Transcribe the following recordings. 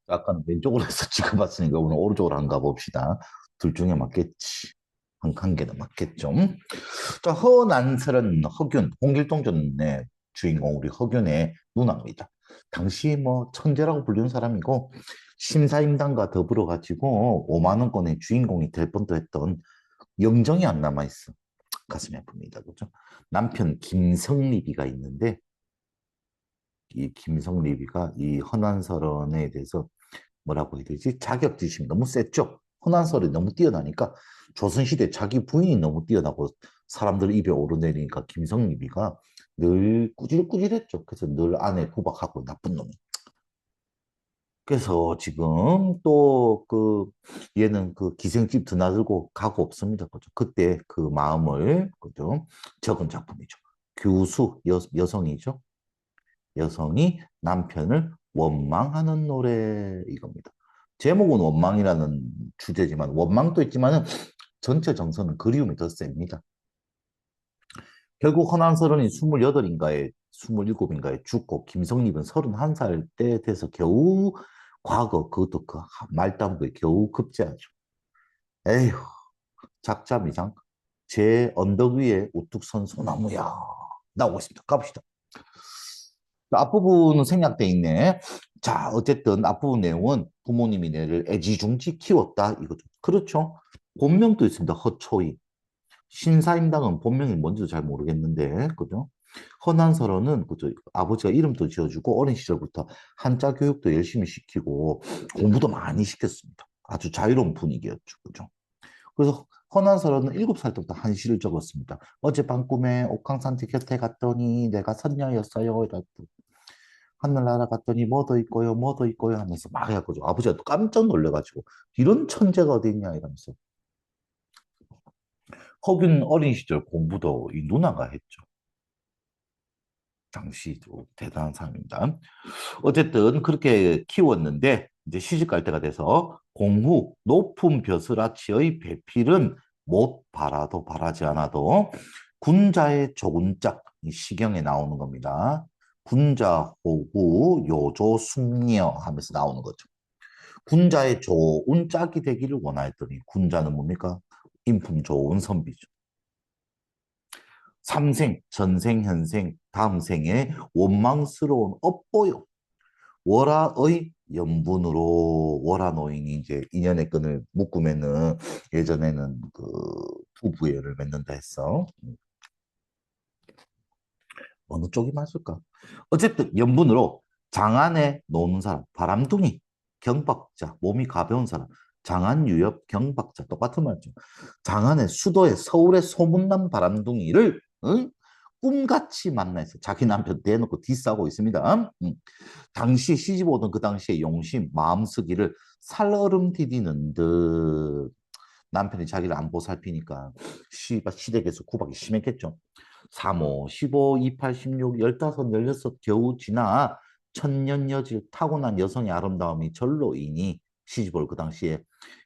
아까는 왼쪽으로 해서 찍어봤으니까 오늘 오른쪽으로 한번 가봅시다. 둘 중에 맞겠지. 한 개는 맞겠죠. 자, 허난설은 허균, 홍길동전의 주인공 우리 허균의 누나입니다. 당시 뭐 천재라고 불리는 사람이고 심사임당과 더불어 가지고 5만 원권의 주인공이 될 뻔도 했던 영정이 안 남아있어. 가슴이 아픕니다. 그죠? 남편 김성리비가 있는데 이 김성리비가 이 허난설원에 대해서 뭐라고 해야 되지? 자격지심이 너무 셌죠. 혼란설이 너무 뛰어나니까 조선시대 자기 부인이 너무 뛰어나고 사람들 입에 오르내리니까 김성리비가 늘 꾸질꾸질했죠. 그래서 늘 아내 구박하고 나쁜 놈이. 그래서 지금 또 그 얘는 그 기생집 드나들고 가고 없습니다. 그죠? 그때 그 마음을 그죠? 적은 작품이죠. 교수 여성이죠. 여성이 남편을 원망하는 노래 이겁니다. 제목은 원망이라는 주제지만 원망도 있지만은 전체 정서는 그리움이 더 셉니다. 결국 허난설원이 28인가에 27인가에 죽고 김성립은 31살 때 돼서 겨우 과거 그것도 그 말단부에 겨우 급제하죠. 에휴 작자미장 제 언덕 위에 우뚝 선 소나무야 나오고 있습니다. 가봅시다. 앞부분은 생략돼 있네. 자, 어쨌든 앞부분 내용은 부모님이 내를 애지중지 키웠다 이거죠. 그렇죠. 본명도 있습니다. 허초이. 신사임당은 본명이 뭔지도 잘 모르겠는데, 그죠? 허난설어는 그죠? 아버지가 이름도 지어주고 어린 시절부터 한자 교육도 열심히 시키고 공부도 많이 시켰습니다. 아주 자유로운 분위기였죠. 그죠? 그래서 허난설어는 7살 때부터 한시를 적었습니다. 어젯밤 꿈에 옥황상제 곁에 갔더니 내가 선녀였어요. 이랬고 하늘 날아갔더니 뭐 더 있고요, 뭐 더 있고요 하면서 막 해가지고 아버지가 또 깜짝 놀래가지고 이런 천재가 어디 있냐 이러면서 허균 어린 시절 공부도 이 누나가 했죠. 당시도 대단한 사람입니다. 어쨌든 그렇게 키웠는데 이제 시집 갈 때가 돼서 공후 높은 벼슬아치의 배필은 못 바라도 바라지 않아도 군자의 조군짝 이 시경에 나오는 겁니다. 군자 호구 요조 숙녀 하면서 나오는 거죠. 군자의 좋은 짝이 되기를 원하였더니 군자는 뭡니까? 인품 좋은 선비죠. 삼생, 전생, 현생, 다음 생에 원망스러운 업보요. 월화의 연분으로 월화 노인이 이제 인연의 끈을 묶으면은 예전에는 그 부부애를 맺는다 했어. 어느 쪽이 맞을까? 어쨌든 연분으로 장안에 노는 사람, 바람둥이, 경박자, 몸이 가벼운 사람, 장안 유엽 경박자 똑같은 말이죠. 장안의 수도의 서울의 소문난 바람둥이를 응? 꿈같이 만나서 자기 남편 대놓고 디싸고 있습니다. 당시 시집 오던 그 당시에 용심 마음 쓰기를 살얼음 디디는 듯 남편이 자기를 안 보살피니까 시댁에서 구박이 심했겠죠. 3호, 15, 28, 16, 15, 16 겨우 지나 천년여질 타고난 여성의 아름다움이 절로이니 시집올 그 당시에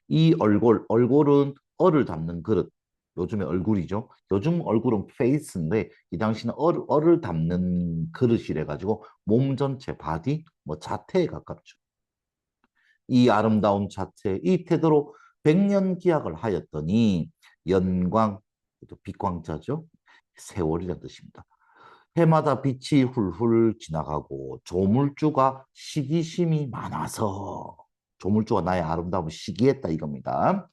이 얼굴은 얼을 담는 그릇. 요즘에 얼굴이죠. 요즘 얼굴은 페이스인데 이 당시는 얼을 담는 그릇이래 가지고 몸 전체 바디 뭐 자태에 가깝죠. 이 아름다운 자체, 이 태도로 백년 기약을 하였더니 연광, 또 빛광자죠. 세월이라는 뜻입니다. 해마다 빛이 훌훌 지나가고 조물주가 시기심이 많아서 조물주가 나의 아름다움을 시기했다 이겁니다.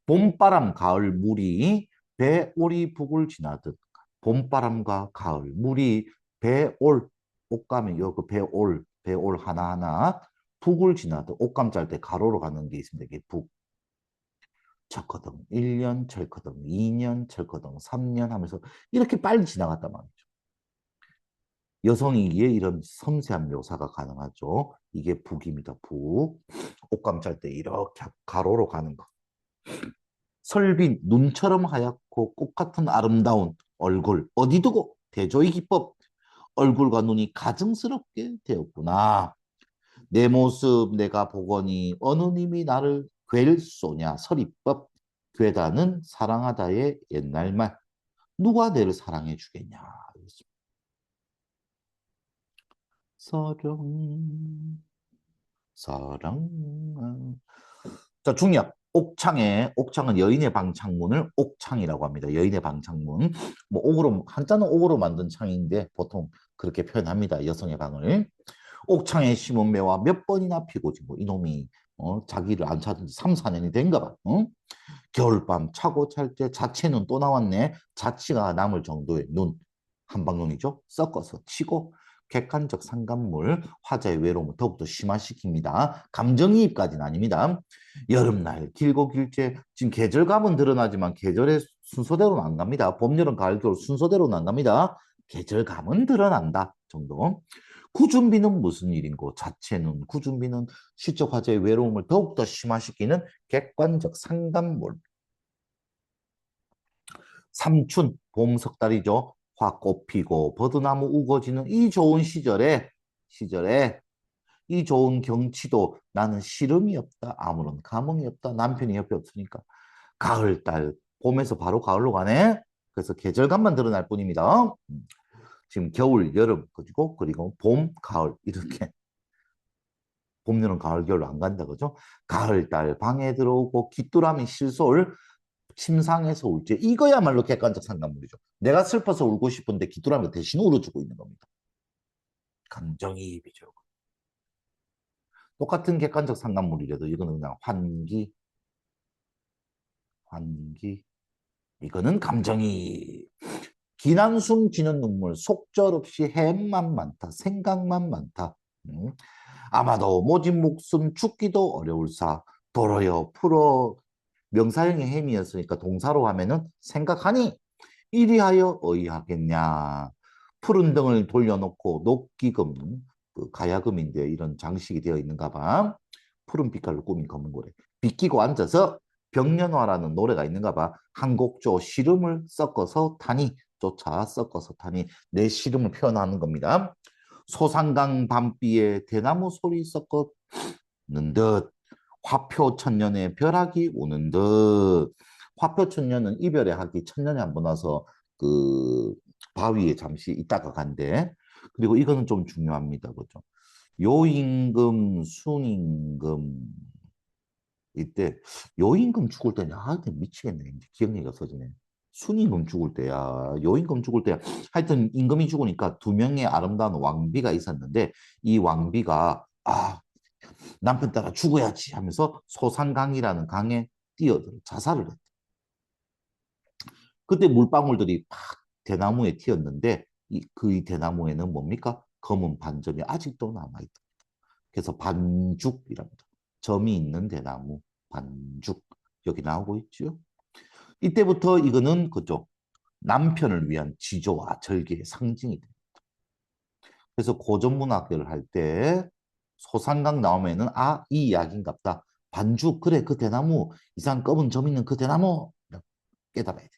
봄바람, 가을, 물이 배오리 북을 지나듯 봄바람과 가을, 물이 배올, 옷감이 요그 배올 하나하나 북을 지나듯 옷감 짤 때 가로로 가는 게 있습니다. 이게 북. 쳤거든. 1년, 쳤거든. 2년, 쳤거든. 3년 하면서 이렇게 빨리 지나갔단 말이죠. 여성이기에 이런 섬세한 묘사가 가능하죠. 이게 북입니다. 북. 옷감 짤 때 이렇게 가로로 가는 거. 설빈 눈처럼 하얗고 꽃 같은 아름다운 얼굴 어디 두고 대조의 기법 얼굴과 눈이 가증스럽게 되었구나. 내 모습 내가 보거니 어느 님이 나를 괴소냐 서리법 괴다는 사랑하다의 옛날 말 누가 내를 사랑해 주겠냐. 서령 사랑. 자, 중약. 옥창은 여인의 방 창문을 옥창이라고 합니다. 여인의 방 창문. 뭐, 옥으로, 한자는 옥으로 만든 창인데, 보통 그렇게 표현합니다. 여성의 방을. 옥창에 심은 매와 몇 번이나 피고지, 뭐, 이놈이, 자기를 안 찾은 지 3, 4년이 된가 봐. 어? 겨울밤 차고 찰 때 자취는 또 나왔네. 자취가 남을 정도의 눈, 한방눈이죠. 섞어서 치고 객관적 상간물, 화자의 외로움을 더욱더 심화시킵니다. 감정이입까지는 아닙니다. 여름날 길고 길째 지금 계절감은 드러나지만 계절의 순서대로는 안 갑니다. 봄, 여름, 가을, 겨울 순서대로는 안 갑니다. 계절감은 드러난다 정도. 구준비는 무슨 일인고 자체는 구준비는 시적 화제의 외로움을 더욱더 심화시키는 객관적 상담물. 삼춘, 봄 석달이죠. 화 꽃피고 버드나무 우거지는 이 좋은 시절에 이 좋은 경치도 나는 시름이 없다. 아무런 감흥이 없다. 남편이 옆에 없으니까. 가을달, 봄에서 바로 가을로 가네. 그래서 계절감만 드러날 뿐입니다. 지금 겨울, 여름, 그리고 봄, 가을 이렇게 봄, 여름, 가을, 겨울로 안 간다 그죠? 가을달 방에 들어오고 귀뚜라미 실솔 침상에서 울지. 이거야말로 객관적 상담물이죠. 내가 슬퍼서 울고 싶은데 귀뚜라미가 대신 울어주고 있는 겁니다. 감정이입이죠. 똑같은 객관적 상담물이라도 이거는 그냥 환기. 이거는 감정이입. 기난 숨 지는 눈물, 속절없이 햄만 많다, 생각만 많다. 아마도 모진 목숨 죽기도 어려울사. 돌어여 풀어 명사형의 햄이었으니까 동사로 하면은 생각하니 이리하여 어이하겠냐. 푸른 등을 돌려놓고 녹기금, 그 가야금인데 이런 장식이 되어 있는가 봐. 푸른 빛깔로 꾸민 검은 고래. 비끼고 앉아서 병년화라는 노래가 있는가 봐. 한 곡조 시름을 섞어서 타니, 쫓아 섞어서 타니 내 시름을 표현하는 겁니다. 소상강 밤비에 대나무 소리 섞었는 듯 화표 천년에 벼락이 오는 듯. 화표 천년은 이별의 하기 천년에 한 번 와서 그 바위에 잠시 있다가 간대. 그리고 이거는 좀 중요합니다. 그죠? 요임금, 순임금 이때 요임금 죽을 때냐? 아, 미치겠네. 이제 기억력이 없어지네. 순임금 죽을 때야, 요임금 죽을 때야. 하여튼 임금이 죽으니까 두 명의 아름다운 왕비가 있었는데 이 왕비가 남편 따라 죽어야지 하면서 소산강이라는 강에 뛰어들어 자살을 했대. 그때 물방울들이 팍 대나무에 튀었는데 그 대나무에는 뭡니까? 검은 반점이 아직도 남아있다. 그래서 반죽이랍니다. 점이 있는 대나무, 반죽. 여기 나오고 있죠. 이때부터 이거는 그쪽 남편을 위한 지조와 절개의 상징이 됩니다. 그래서 고전문학을 할 때 소상강 나오면은 이 이야기인갑다. 반죽, 그래, 그 대나무, 이상 검은 점 있는 그 대나무 깨달아야 돼.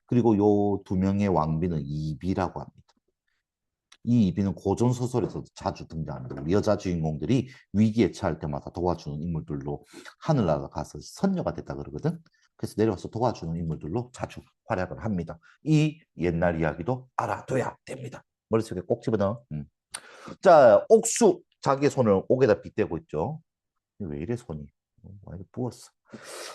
그리고 요 두 명의 왕비는 이비라고 합니다. 이 이비는 고전 소설에서도 자주 등장합니다. 우리 여자 주인공들이 위기에 처할 때마다 도와주는 인물들로 하늘나라 가서 선녀가 됐다 그러거든. 그래서 내려와서 도와주는 인물들로 자주 활약을 합니다. 이 옛날 이야기도 알아둬야 됩니다. 머릿속에 꼭 집어넣어. 자, 옥수. 자기의 손을 옥에다 빗대고 있죠. 왜 이래 손이? 많이 부었어.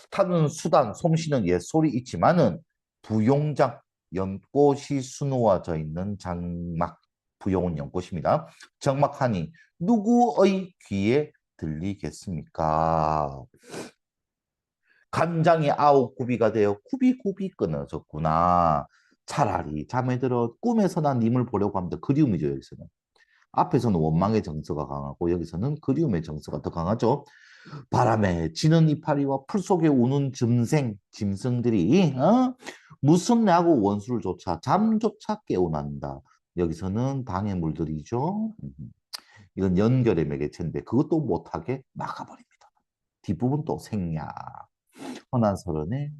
타는 수단, 솜씨는 옛소리 있지만은 부용장, 연꽃이 수놓아져 있는 장막, 부용은 연꽃입니다. 정막하니 누구의 귀에 들리겠습니까? 간장이 아홉 굽이가 되어 굽이굽이 끊어졌구나. 차라리 잠에 들어 꿈에서 난 님을 보려고 합니다. 그리움이죠, 여기서는. 앞에서는 원망의 정서가 강하고 여기서는 그리움의 정서가 더 강하죠. 바람에 지는 이파리와 풀 속에 우는 짐승들이 무슨 내하고 원수를 쫓아 잠조차 깨어난다. 여기서는 방해 물들이죠. 이건 연결의 매개체인데 그것도 못하게 막아버립니다. 뒷부분 또 생략. 허난설은의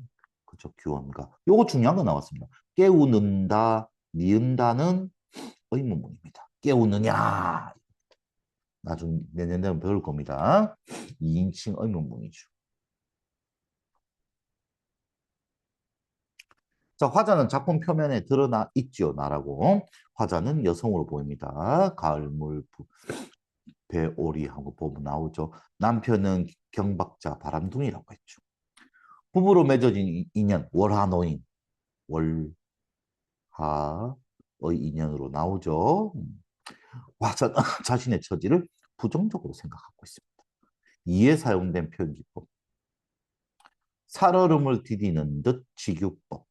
그죠 규언가. 요거 중요한 거 나왔습니다. 깨우는다, 니은다는 의문문입니다. 깨우느냐 나중 내년 되면 배울 겁니다. 2인칭 의문문이죠. 자, 화자는 작품 표면에 드러나 있지요, 나라고. 화자는 여성으로 보입니다. 가을물, 배오리 하고 보면 나오죠. 남편은 경박자 바람둥이라고 했죠. 부부로 맺어진 인연, 월하노인, 월하의 인연으로 나오죠. 화자, 자신의 처지를 부정적으로 생각하고 있습니다. 이에 사용된 표현기법. 살얼음을 디디는 듯 직유법.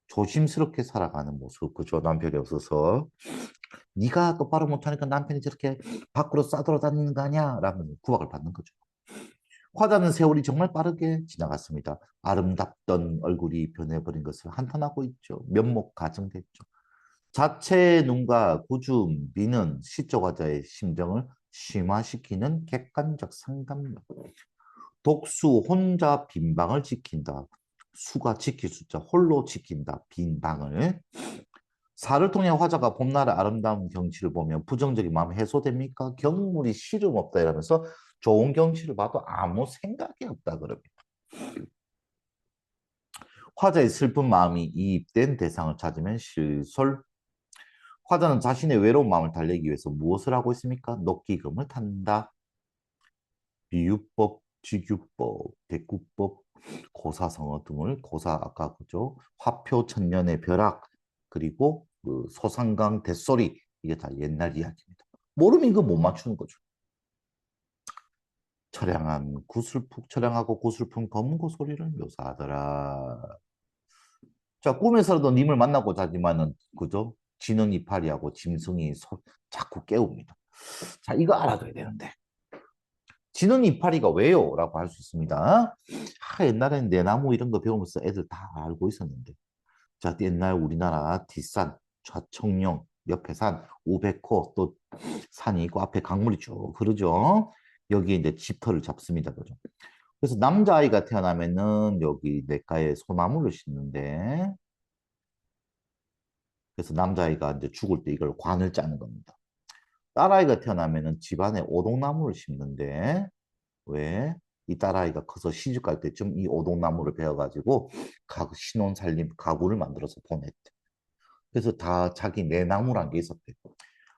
조심스럽게 살아가는 모습, 그죠? 남편이 없어서. 네가 똑바로 못하니까 남편이 저렇게 밖으로 싸돌아다니는 거 아니야? 라면 구박을 받는 거죠. 화자는 세월이 정말 빠르게 지나갔습니다. 아름답던 얼굴이 변해버린 것을 한탄하고 있죠. 면목 가증됐죠. 자체의 눈과 굳음, 미는 시적 화자의 심정을 심화시키는 객관적 상담력. 독수 혼자 빈 방을 지킨다. 수가 지킬 숫자, 홀로 지킨다. 빈 방을. 사를 통해 화자가 봄날의 아름다운 경치를 보면 부정적인 마음이 해소됩니까? 경물이 시름 없다 이러면서 좋은 경치를 봐도 아무 생각이 없다 그럽니다. 화자의 슬픈 마음이 이입된 대상을 찾으면 실솔. 화자는 자신의 외로운 마음을 달래기 위해서 무엇을 하고 있습니까? 녹기금을 탄다. 비유법, 직유법, 대구법, 고사성어 등을 아까 그죠? 화표 천년의 벼락 그리고 그 소상강 대소리 이게 다 옛날 이야기입니다. 모르면 이거 못 맞추는 거죠. 처량하고 구슬픈 검은고 소리를 묘사하더라. 자, 꿈에서도 님을 만나고자 하지만은 그죠? 지는 이파리하고 짐승이 자꾸 깨웁니다. 자, 이거 알아둬야 되는데. 지는 이파리가 왜요? 라고 할 수 있습니다. 옛날에는 내나무 이런 거 배우면서 애들 다 알고 있었는데. 자, 옛날 우리나라 뒷산, 좌청룡, 옆에 산, 우백호, 또 산이 있고 앞에 강물이 쭉 흐르죠. 여기에 이제 짙어를 잡습니다. 그죠? 그래서 남자아이가 태어나면은 여기 냇가에 소나무를 심는데, 그래서 남자아이가 이제 죽을 때 이걸 관을 짜는 겁니다. 딸아이가 태어나면은 집안에 오동나무를 심는데, 왜? 이 딸아이가 커서 시집갈 때쯤 이 오동나무를 베어가지고 신혼 살림 가구를 만들어서 보냈대. 그래서 다 자기 내 나무란 게 있었대.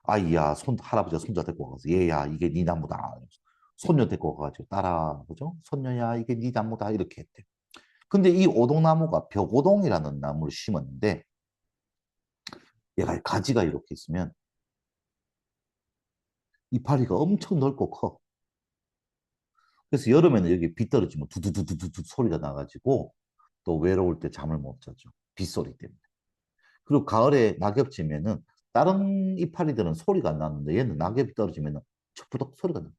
아이야, 할아버지가 손자 데리고 가서 얘야, 이게 네 나무다. 손녀 데리고 가가지고 딸아, 그죠? 손녀야, 이게 네 나무다. 이렇게 했대. 근데 이 오동나무가 벽오동이라는 나무를 심었는데 얘가 가지가 이렇게 있으면 이파리가 엄청 넓고 커. 그래서 여름에는 여기 비 떨어지면 두두두두두 소리가 나가지고 또 외로울 때 잠을 못 자죠. 빗소리 때문에. 그리고 가을에 낙엽 지면은 다른 이파리들은 소리가 안 나는데 얘는 낙엽이 떨어지면은 척부덕 소리가 나.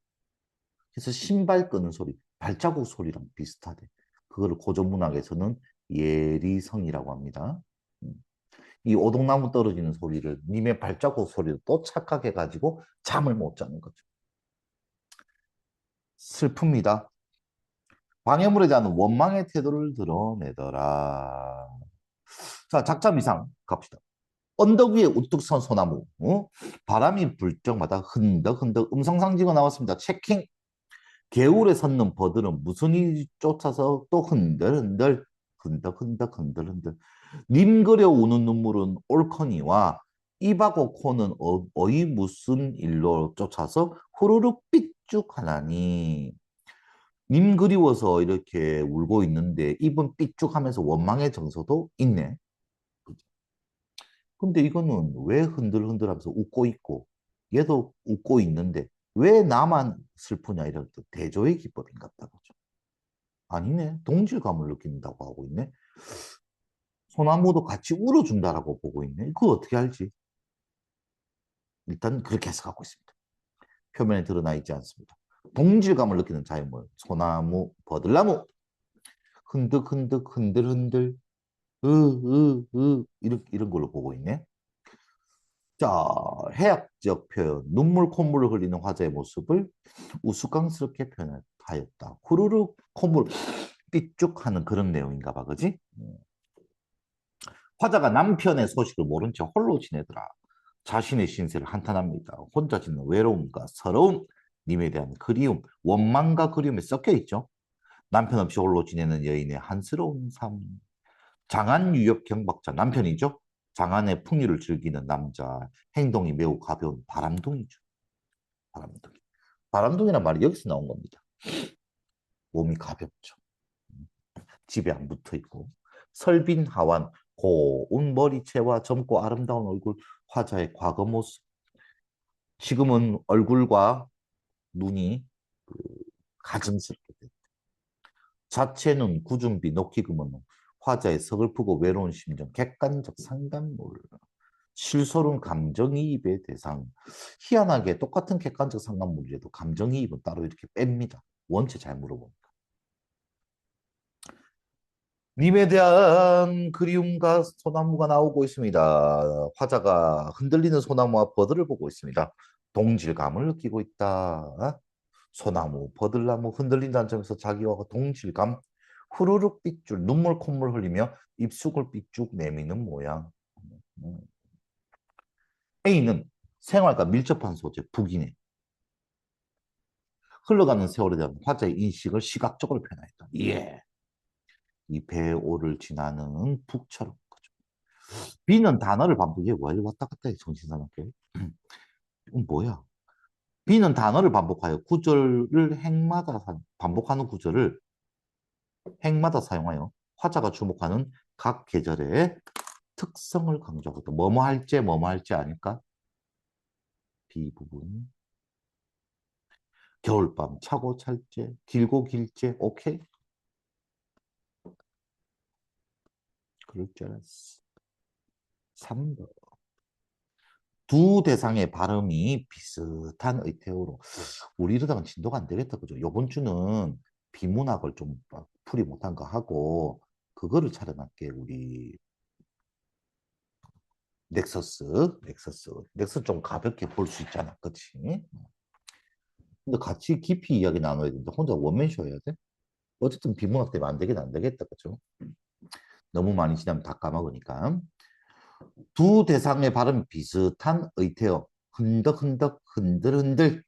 그래서 신발 끄는 소리, 발자국 소리랑 비슷하대. 그거를 고전문학에서는 예리성이라고 합니다. 음. 이 오동나무 떨어지는 소리를 님의 발자국 소리를 또 착각해가지고 잠을 못 자는 거죠. 슬픕니다. 방해물에 대한 원망의 태도를 드러내더라. 자, 작자미상 갑시다. 언덕 위에 우뚝 선 소나무, 바람이 불 적마다 흔덕흔덕 음성상지가 나왔습니다. 체킹. 개울에 섰는 버들은 무슨 일이 쫓아서 또 흔들흔들, 흔덕흔덕, 흔들흔들. 님그려 우는 눈물은 옳거니와 입하고 코는 어이 무슨 일로 쫓아서 후루룩 삐쭉하나니. 님 그리워서 이렇게 울고 있는데 입은 삐쭉하면서 원망의 정서도 있네. 근데 이거는 왜 흔들흔들하면서 웃고 있고 얘도 웃고 있는데 왜 나만 슬프냐 이런 또 대조의 기법인가 보다 그죠? 아니네. 동질감을 느낀다고 하고 있네. 소나무도 같이 울어준다라고 보고 있네. 그거 어떻게 알지? 일단 그렇게 해석하고 있습니다. 표면에 드러나 있지 않습니다. 동질감을 느끼는 자연물. 소나무, 버들나무. 흔득흔득, 흔들흔들. 이런 걸로 보고 있네. 자, 해학적 표현, 눈물, 콧물을 흘리는 화자의 모습을 우스꽝스럽게 표현하였다. 후루룩 콧물 삐쭉 하는 그런 내용인가 봐, 그지? 화자가 남편의 소식을 모른 채 홀로 지내더라. 자신의 신세를 한탄합니다. 혼자 짓는 외로움과 서러움, 님에 대한 그리움, 원망과 그리움이 섞여 있죠. 남편 없이 홀로 지내는 여인의 한스러운 삶. 장안 유엽 경박자 남편이죠. 장안의 풍류를 즐기는 남자, 행동이 매우 가벼운 바람둥이죠. 바람둥이. 바람둥이란 말이 여기서 나온 겁니다. 몸이 가볍죠. 집에 안 붙어 있고. 설빈 하완, 고운 머리채와 젊고 아름다운 얼굴, 화자의 과거 모습. 지금은 얼굴과 눈이 그 가증스럽게 돼. 자체는 구준비 놓기 금은 화자의 서글프고 외로운 심정, 객관적 상담물. 실소른 감정이입의 대상. 희한하게 똑같은 객관적 상담물이라도 감정이입은 따로 이렇게 뺍니다. 원체 잘 물어봅니다. 님에 대한 그리움과 소나무가 나오고 있습니다. 화자가 흔들리는 소나무와 버들을 보고 있습니다. 동질감을 느끼고 있다. 소나무, 버들나무 흔들린다는 점에서 자기와 동질감, 후루룩 삐쭉 눈물 콧물 흘리며 입술을 삐쭉 내미는 모양. A는 생활과 밀접한 소재, 북이네. 흘러가는 세월에 대한 화자의 인식을 시각적으로 표현했다. 예. 이 배오를 지나는 북처럼. B는 단어를 반복해. 왜 왔다 갔다 해, 정신사납게. 이건 뭐야? B는 단어를 반복하여 구절을 반복하는 구절을 행마다 사용하여 화자가 주목하는 각 계절의 특성을 강조하고 뭐뭐 할지 뭐뭐 할지 아닐까? B 부분. 겨울밤 차고 찰제 길고 길제 오케이? 그럴 줄 알았어. 3번. 두 대상의 발음이 비슷한 의태어로 우리 이러다가 진도가 안 되겠다 그죠? 요번 주는 비문학을 좀 풀이 못한 거 하고 그거를 차려놨게 우리 넥서스 좀 가볍게 볼 수 있잖아 그치? 근데 같이 깊이 이야기 나눠야 되는데 혼자 원맨쇼 해야 돼? 어쨌든 비문학 때문에 안 되긴 안 되겠다 그죠? 너무 많이 지나면 다 까먹으니까 두 대상의 발음이 비슷한 의태어 흔덕흔덕 흔들흔들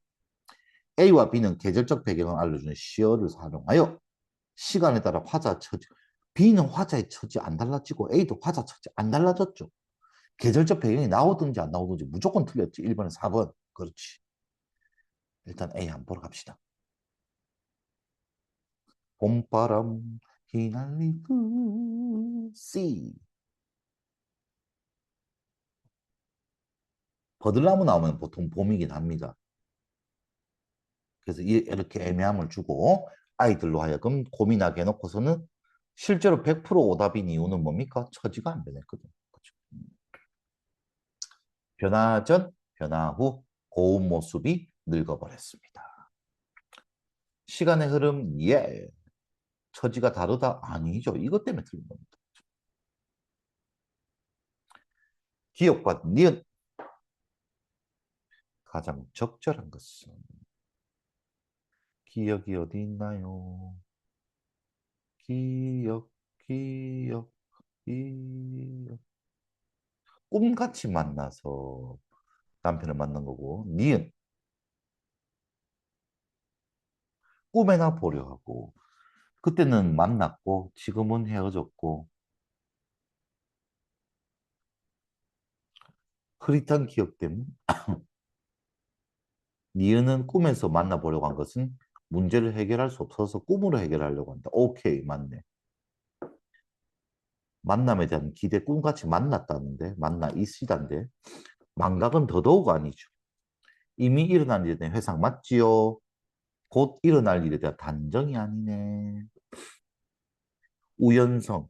A와 B는 계절적 배경을 알려주는 시어를 사용하여 시간에 따라 화자 처지 B는 화자의 처지 안 달라지고 A도 화자 처지 안 달라졌죠. 계절적 배경이 나오든지 안 나오든지 무조건 틀렸지. 1번, 4번. 그렇지. 일단 A 한번 보러 갑시다. 봄바람 휘날리고 C. 버들나무 나오면 보통 봄이긴 합니다. 그래서 이렇게 애매함을 주고 아이들로 하여금 고민하게 해놓고서는 실제로 100% 오답인 이유는 뭡니까? 처지가 안 변했거든. 그렇죠? 변화 전, 변화 후 고운 모습이 늙어버렸습니다. 시간의 흐름, 예. 처지가 다르다? 아니죠. 이것 때문에 틀린 겁니다. 기억과 니은 가장 적절한 것은 기억이 어디 있나요? 기억, 기억, 기억. 꿈같이 만나서 남편을 만난 거고 니은 꿈에나 보려 하고 그때는 만났고 지금은 헤어졌고 흐릿한 기억 때문에 니은은 꿈에서 만나보려고 한 것은 문제를 해결할 수 없어서 꿈으로 해결하려고 한다. 오케이, 맞네. 만남에 대한 기대 꿈같이 만났다는데 만나 있으단데 망각은 더더욱 아니죠. 이미 일어난 일에 대한 회상 맞지요? 곧 일어날 일에 대한 단정이 아니네. 우연성,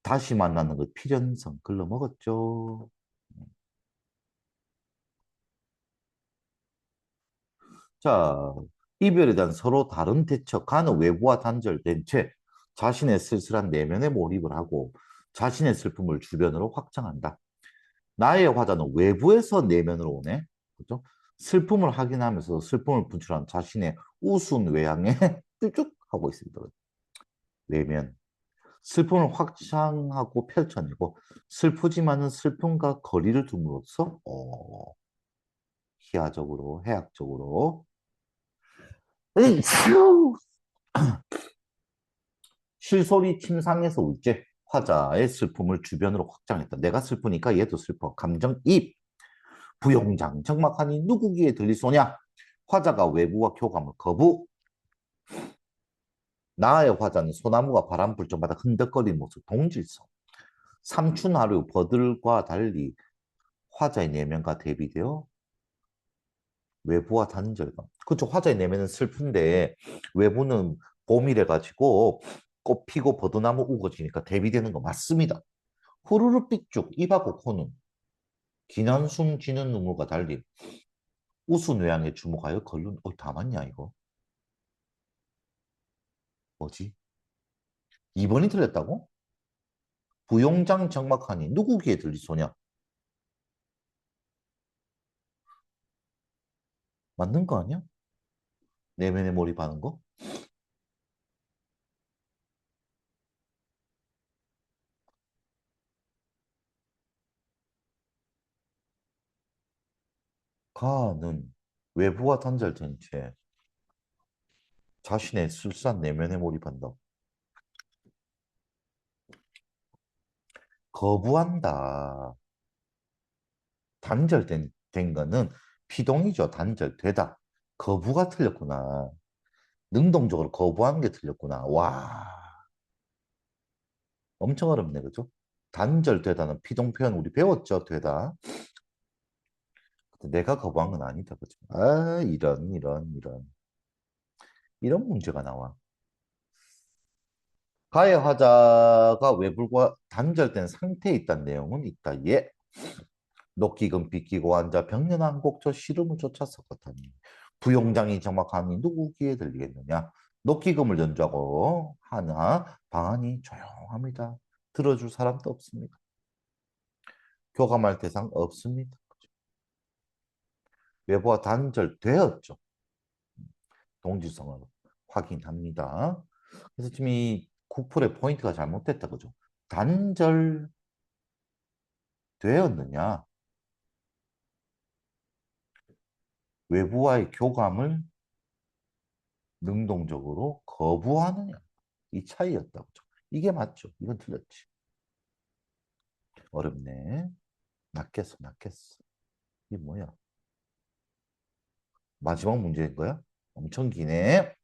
다시 만나는 것 필연성, 글러 먹었죠. 자, 이별에 대한 서로 다른 대처, 가는 외부와 단절된 채 자신의 쓸쓸한 내면에 몰입을 하고 자신의 슬픔을 주변으로 확장한다. 나의 화자는 외부에서 내면으로 오네. 그죠? 슬픔을 확인하면서 슬픔을 분출한 자신의 우스운 외향에 쭉 하고 있습니다. 내면. 슬픔을 확장하고 펼쳐내고 슬프지만은 슬픔과 거리를 둠으로써 희화적으로, 해학적으로 실소리 침상에서 울제 화자의 슬픔을 주변으로 확장했다. 내가 슬프니까 얘도 슬퍼. 감정이입. 부용장. 적막하니 누구 귀에 들리소냐? 화자가 외부와 교감을 거부. 나의 화자는 소나무가 바람 불 때마다 흔들거리는 모습. 동질성. 삼춘하류 버들과 달리 화자의 내면과 대비되어 외부와 단절감. 그렇죠. 화자의 내면은 슬픈데 외부는 봄이래 가지고 꽃 피고 버드나무 우거지니까 대비되는 거 맞습니다. 후루룩 삐쭉 입하고 코는 기난 숨 지는 눈물과 달리 우수뇌양에 주목하여 걸른 다 맞냐 이거 뭐지? 2번이 틀렸다고? 부용장 정막하니 누구 귀에 들리소냐? 맞는 거 아니야? 내면에 몰입하는 거? 가는 외부와 단절된 채 자신의 술산 내면에 몰입한다. 거부한다. 된 거는 피동이죠. 단절되다. 거부가 틀렸구나. 능동적으로 거부하는 게 틀렸구나. 와, 엄청 어렵네, 그죠? 단절되다는 피동 표현 우리 배웠죠, 되다. 내가 거부한 건 아니다, 그죠? 아, 이런 문제가 나와. 가해 화자가 외불과 단절된 상태에 있다는 내용은 있다. 예. 녹기금 빗기고 앉아 벽면 곡저 시름을 쫓았었거든. 부용장이 정확하니 누구 귀에 들리겠느냐? 녹기금을 연주하고 하나 방안이 조용합니다. 들어줄 사람도 없습니다. 교감할 대상 없습니다. 외부와 단절되었죠. 동질성을 확인합니다. 그래서 지금 이 구풀의 포인트가 잘못됐다 그죠? 단절되었느냐? 외부와의 교감을 능동적으로 거부하느냐? 이 차이였다 그죠? 이게 맞죠? 이건 틀렸지. 어렵네. 낚였어. 이게 뭐야? 마지막 문제인 거야? 엄청 기네.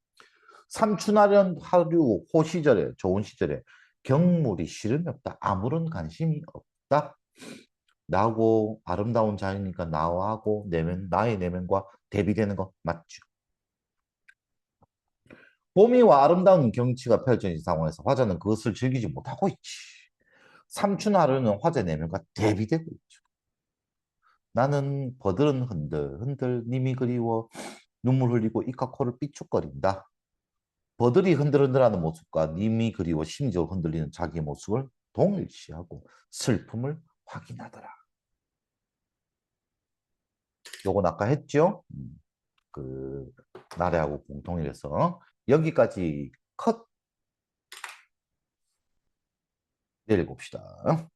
삼춘하련 하류 호 시절에 좋은 시절에 경물이 시름이 없다. 아무런 관심이 없다. 나고 아름다운 자연이니까 나하고 나의 내면과 대비되는 거 맞죠? 봄이와 아름다운 경치가 펼쳐진 상황에서 화자는 그것을 즐기지 못하고 있지. 삼춘하루는 화제 내면과 대비되고 있죠. 나는 버들은 흔들 님이 그리워 눈물 흘리고 입과 코를 삐죽거린다. 버들이 흔들흔들하는 모습과 님이 그리워 심지어 흔들리는 자기 모습을 동일시하고 슬픔을 확인하더라. 요건 아까 했죠? 그 나래하고 공통이라서 여기까지 컷 내려봅시다.